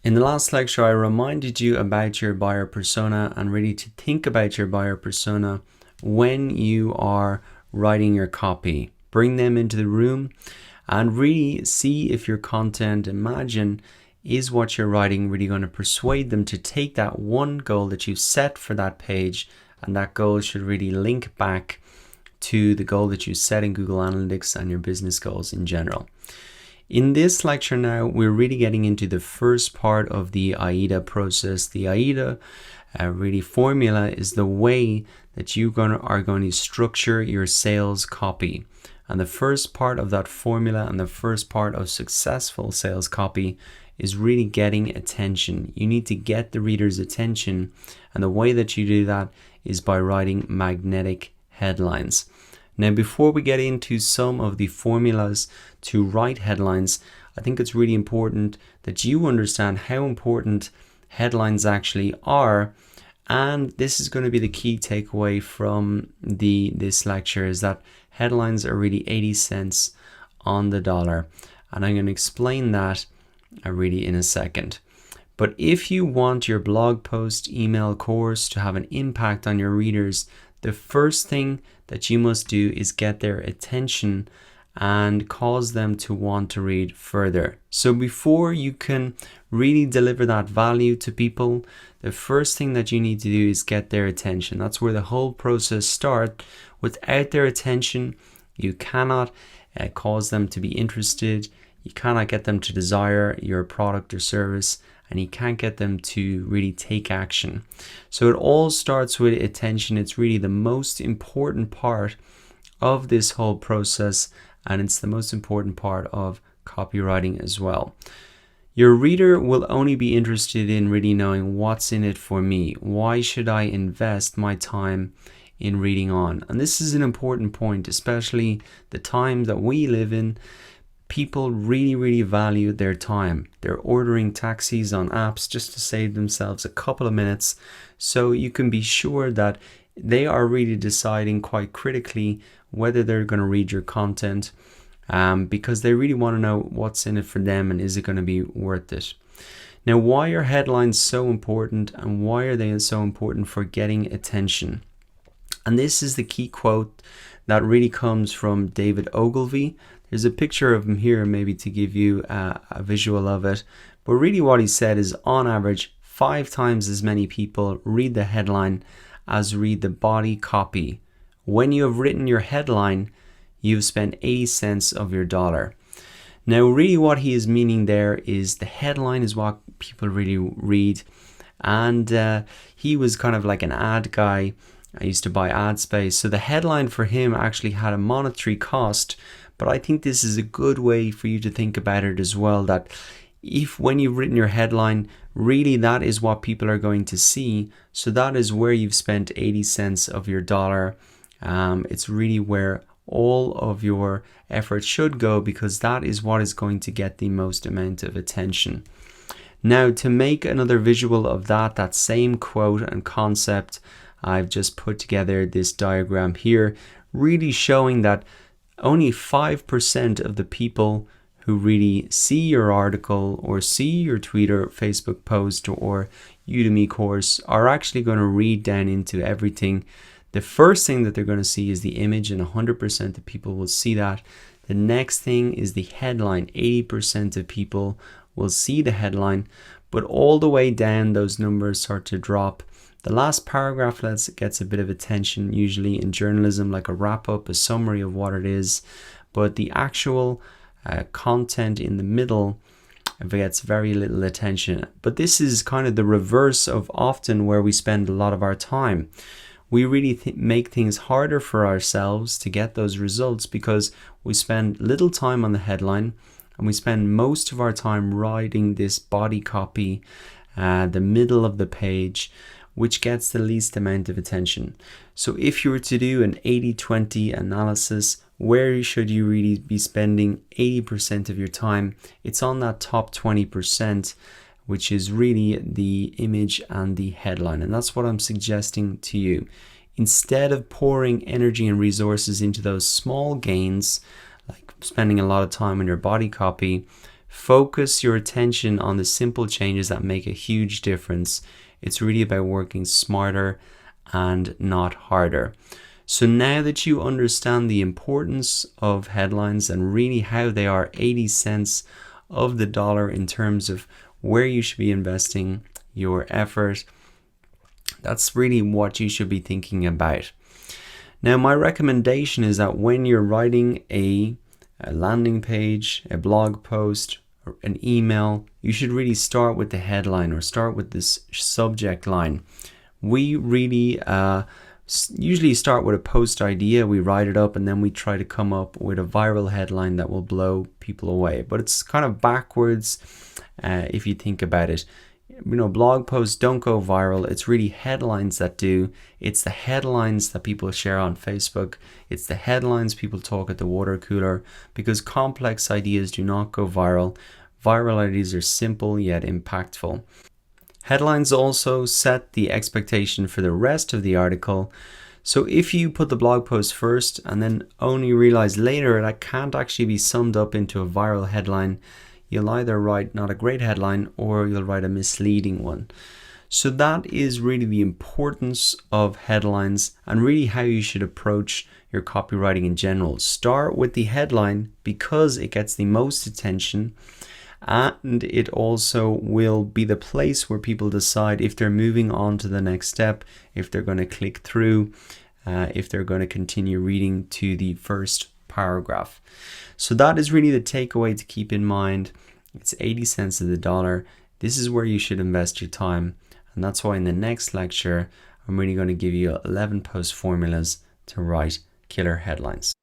In the last lecture, I reminded you about your buyer persona and really to think about your buyer persona when you are writing your copy. Bring them into the room and really see if your content, imagine, is what you're writing really going to persuade them to take that one goal that you've set for that page, and that goal should really link back to the goal that you set in Google Analytics and your business goals in general. In this lecture now, we're really getting into the first part of the AIDA process. The AIDA really formula is the way that you are going to structure your sales copy. And the first part of that formula and the first part of successful sales copy is really getting attention. You need to get the reader's attention, and the way that you do that is by writing magnetic headlines. Now, before we get into some of the formulas to write headlines, I think it's really important that you understand how important headlines actually are. And this is going to be the key takeaway from this lecture, is that headlines are really 80 cents on the dollar. And I'm going to explain that really in a second. But if you want your blog post, email, course to have an impact on your readers, the first thing that you must do is get their attention and cause them to want to read further. So before you can really deliver that value to people, the first thing that you need to do is get their attention. That's where the whole process starts. Without their attention, you cannot cause them to be interested. You cannot get them to desire your product or service, and you can't get them to really take action. So it all starts with attention. It's really the most important part of this whole process, and it's the most important part of copywriting as well. Your reader will only be interested in really knowing what's in it for me. Why should I invest my time in reading on? And this is an important point, especially the time that we live in. People really value their time. They're ordering taxis on apps just to save themselves a couple of minutes. So you can be sure that they are really deciding quite critically whether they're going to read your content, because they really want to know what's in it for them and is it going to be worth it. Now, why are headlines so important, and why are they so important for getting attention? And this is the key quote that really comes from David Ogilvy. There's a picture of him here, maybe to give you a visual of it. But really what he said is, on average, 5 times as many people read the headline as read the body copy. When you have written your headline, you've spent 80 cents of your dollar. Now, really what he is meaning there is the headline is what people really read. And he was kind of like an ad guy. I used to buy ad space. So the headline for him actually had a monetary cost. But I think this is a good way for you to think about it as well, that if when you've written your headline, really that is what people are going to see. So that is where you've spent 80 cents of your dollar. It's really where all of your effort should go, because that is what is going to get the most amount of attention. Now, to make another visual of that same quote and concept, I've just put together this diagram here, really showing that only 5% of the people who really see your article or see your tweet or Facebook post or Udemy course are actually going to read down into everything. The first thing that they're going to see is the image, and 100% of people will see that. The next thing is the headline. 80% of people will see the headline, but all the way down those numbers start to drop. The last paragraph gets a bit of attention, usually in journalism, like a wrap-up, a summary of what it is. But the actual content in the middle gets very little attention. But this is kind of the reverse of often where we spend a lot of our time. We really make things harder for ourselves to get those results because we spend little time on the headline, and we spend most of our time writing this body copy, the middle of the page, which gets the least amount of attention. So if you were to do an 80-20 analysis, where should you really be spending 80% of your time? It's on that top 20%, which is really the image and the headline. And that's what I'm suggesting to you. Instead of pouring energy and resources into those small gains, like spending a lot of time on your body copy, Focus your attention on the simple changes that make a huge difference. It's really about working smarter and not harder. So now that you understand the importance of headlines and really how they are 80 cents of the dollar in terms of where you should be investing your effort, that's really what you should be thinking about. Now, my recommendation is that when you're writing a landing page, a blog post, or an email, you should really start with the headline or start with this subject line. We really usually start with a post idea, we write it up, and then we try to come up with a viral headline that will blow people away. But it's kind of backwards if you think about it. You know, blog posts don't go viral. It's really headlines that do. It's the headlines that people share on Facebook. It's the headlines people talk at the water cooler, because complex ideas do not go viral. Viral ideas are simple yet impactful. Headlines also set the expectation for the rest of the article. So if you put the blog post first and then only realize later that can't actually be summed up into a viral headline, you'll either write not a great headline or you'll write a misleading one. So that is really the importance of headlines and really how you should approach your copywriting in general. Start with the headline because it gets the most attention, and it also will be the place where people decide if they're moving on to the next step, if they're going to click through, if they're going to continue reading to the first paragraph. So that is really the takeaway to keep in mind. It's 80 cents of the dollar. This is where you should invest your time. And that's why in the next lecture, I'm really going to give you 11 post formulas to write killer headlines.